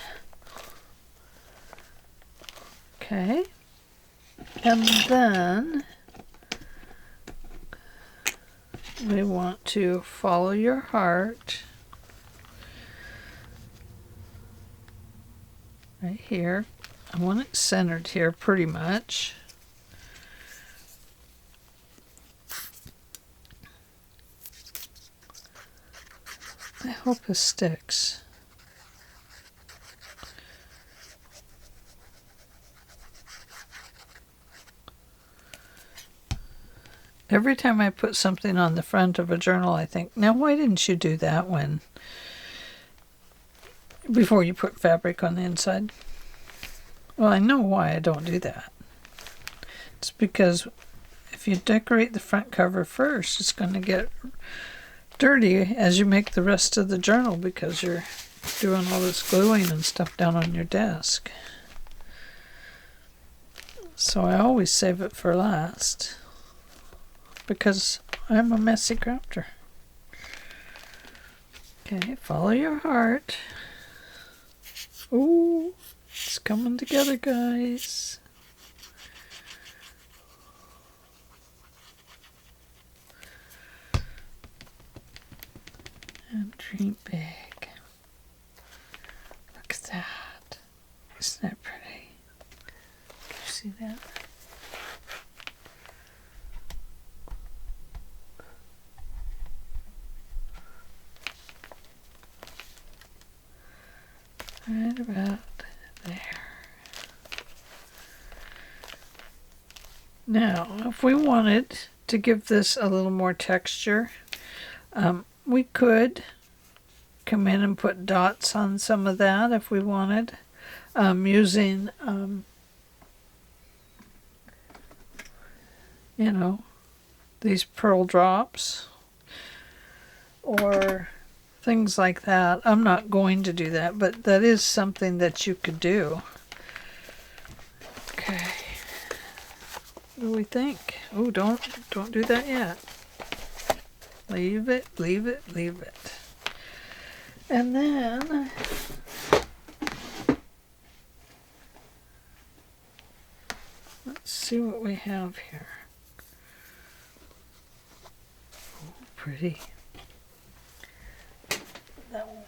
Okay. And then we want to follow your heart right here. I want it centered here pretty much. I hope it sticks. Every time I put something on the front of a journal, I think, now why didn't you do that before you put fabric on the inside? Well, I know why I don't do that. It's because if you decorate the front cover first, it's going to get dirty as you make the rest of the journal because you're doing all this gluing and stuff down on your desk. So I always save it for last because I'm a messy crafter. Okay, follow your heart. Ooh, it's coming together, guys. And dream big. Look at that. Isn't that pretty? Can you see that? Right about there. Now, if we wanted to give this a little more texture, we could come in and put dots on some of that if we wanted, using, you know, these pearl drops or things like that. I'm not going to do that, but that is something that you could do. Okay. What do we think? Oh, don't do that yet. Leave it, leave it, leave it. And then let's see what we have here. Oh, pretty. That won't work.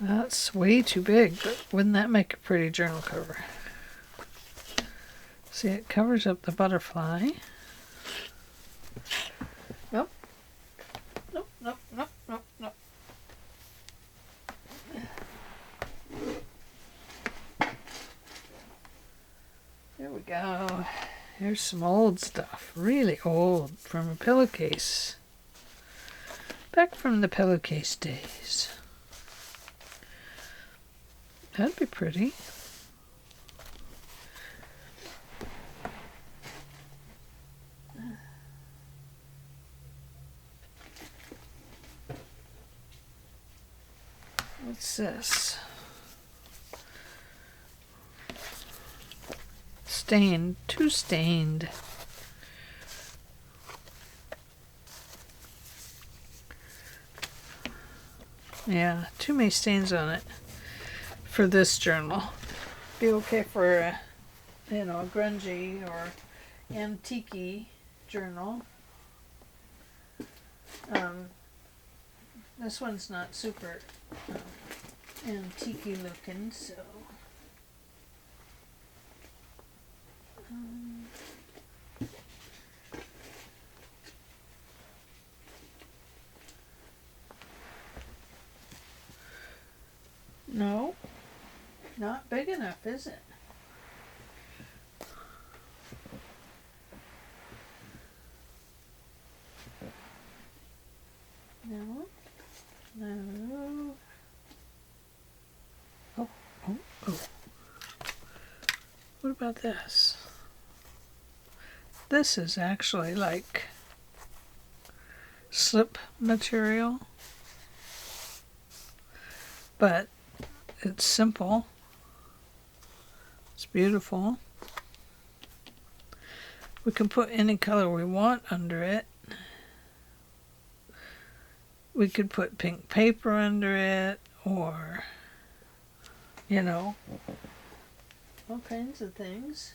That's way too big, but wouldn't that make a pretty journal cover? See, it covers up the butterfly. Nope. Nope, nope, nope, nope, nope. There we go. Here's some old stuff. Really old, from a pillowcase. Back from the pillowcase days. That'd be pretty. What's this? Stained. Too stained. Yeah, too many stains on it for this journal. Be okay for a, you know, a grungy or antique journal. This one's not super antique looking, so no, not big enough, is it? No, no. Oh, oh, oh. What about this? This is actually like slip material, but it's simple. It's beautiful. We can put any color we want under it. We could put pink paper under it, or, you know, all kinds of things.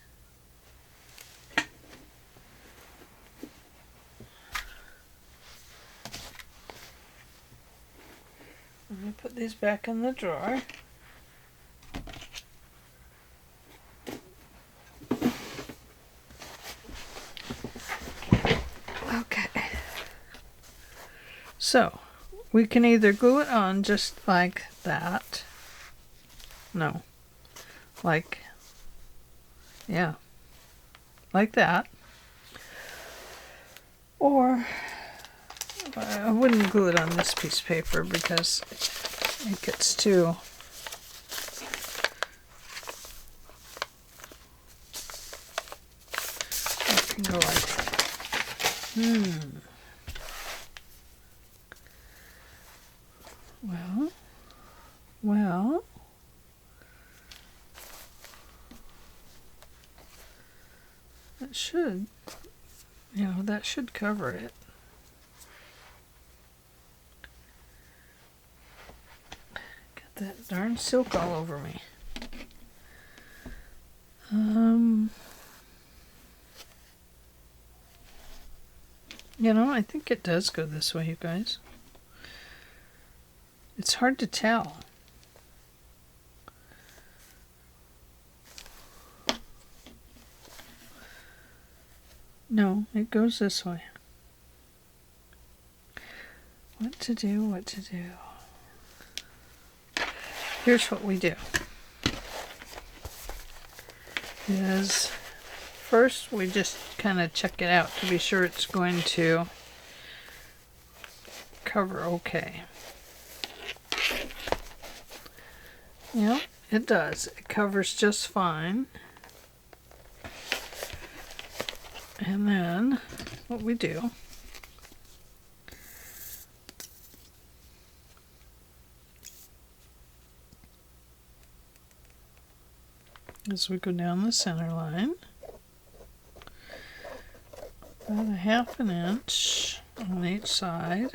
Let me put these back in the drawer. Okay. So, we can either glue it on just like that. No. Like, yeah. Like that. Or, I wouldn't glue it on this piece of paper because it gets too... It can go like... Well, that should, you know, that should cover it. Got that darn silk all over me. You know, I think it does go this way, you guys. It's hard to tell. No, it goes this way. What to do, what to do. here's what we do. Is first we just kind of check it out to be sure it's going to cover okay. Yeah, it does. It covers just fine. And then what we do is we go down the center line about a half an inch on each side.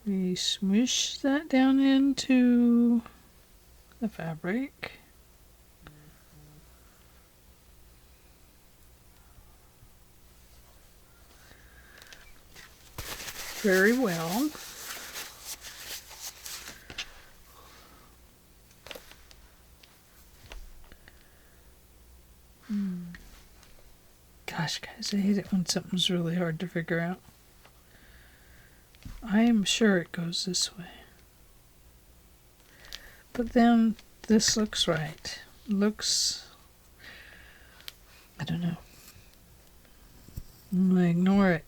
We smoosh that down into the fabric. Very well. Gosh, guys, I hate it when something's really hard to figure out. I am sure it goes this way. But then this looks right. Looks, I don't know. I'm gonna ignore it.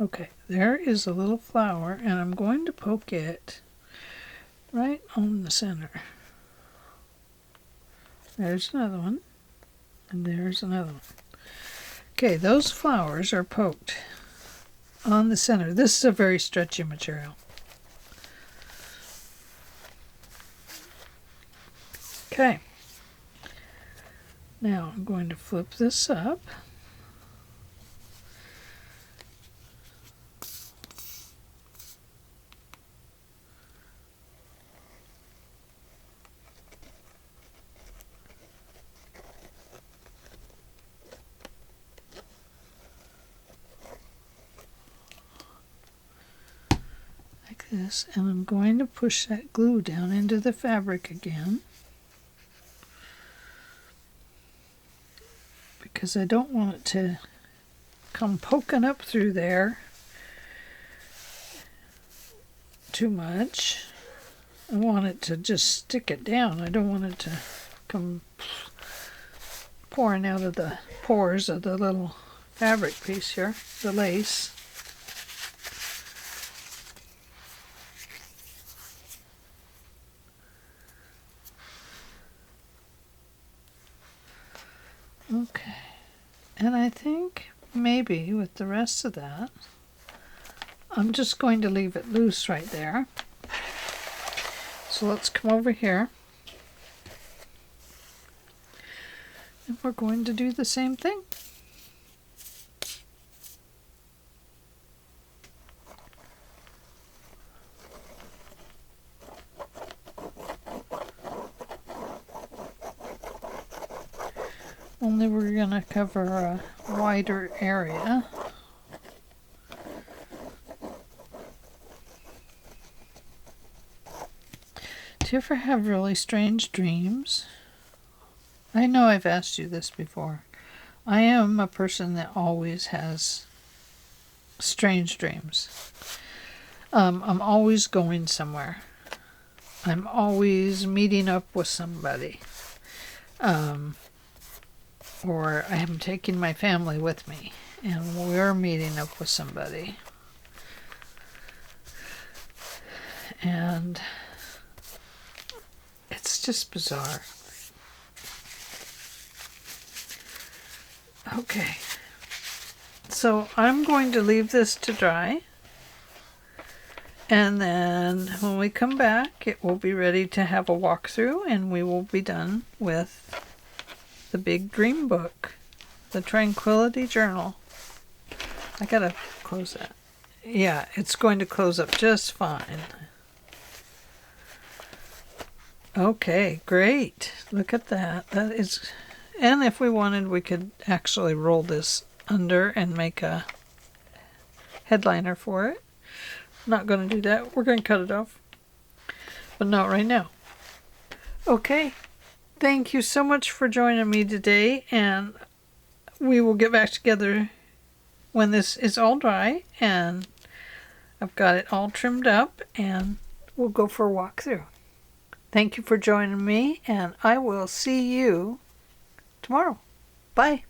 Okay, there is a little flower, and I'm going to poke it right on the center. There's another one, and there's another one. Okay, those flowers are poked on the center. This is a very stretchy material. Okay. Now I'm going to flip this up. This, and I'm going to push that glue down into the fabric again because I don't want it to come poking up through there too much. I want it to just stick it down. I don't want it to come pouring out of the pores of the little fabric piece here, the lace. Okay, and I think maybe with the rest of that, I'm just going to leave it loose right there. So let's come over here, and we're going to do the same thing. Only we're going to cover a wider area. Do you ever have really strange dreams? I know I've asked you this before. I am a person that always has strange dreams. I'm always going somewhere. I'm always meeting up with somebody. Or I am taking my family with me, and we're meeting up with somebody. And it's just bizarre. Okay. So I'm going to leave this to dry. And then when we come back, it will be ready to have a walkthrough, and we will be done with the big dream book, the Tranquility Journal. I gotta close that. Yeah, it's going to close up just fine. Okay, great. Look at that. That is, and if we wanted, we could actually roll this under and make a headliner for it. Not going to do that. We're going to cut it off, but not right now. Okay, Thank you so much for joining me today, and we will get back together when this is all dry and I've got it all trimmed up, and we'll go for a walk through. Thank you for joining me, and I will see you tomorrow. Bye.